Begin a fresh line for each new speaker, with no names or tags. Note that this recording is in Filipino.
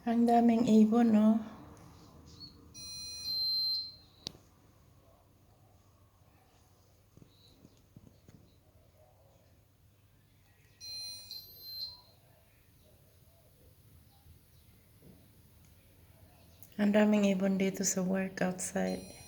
Ang daming ibon, no? Ang daming ibon dito sa work outside.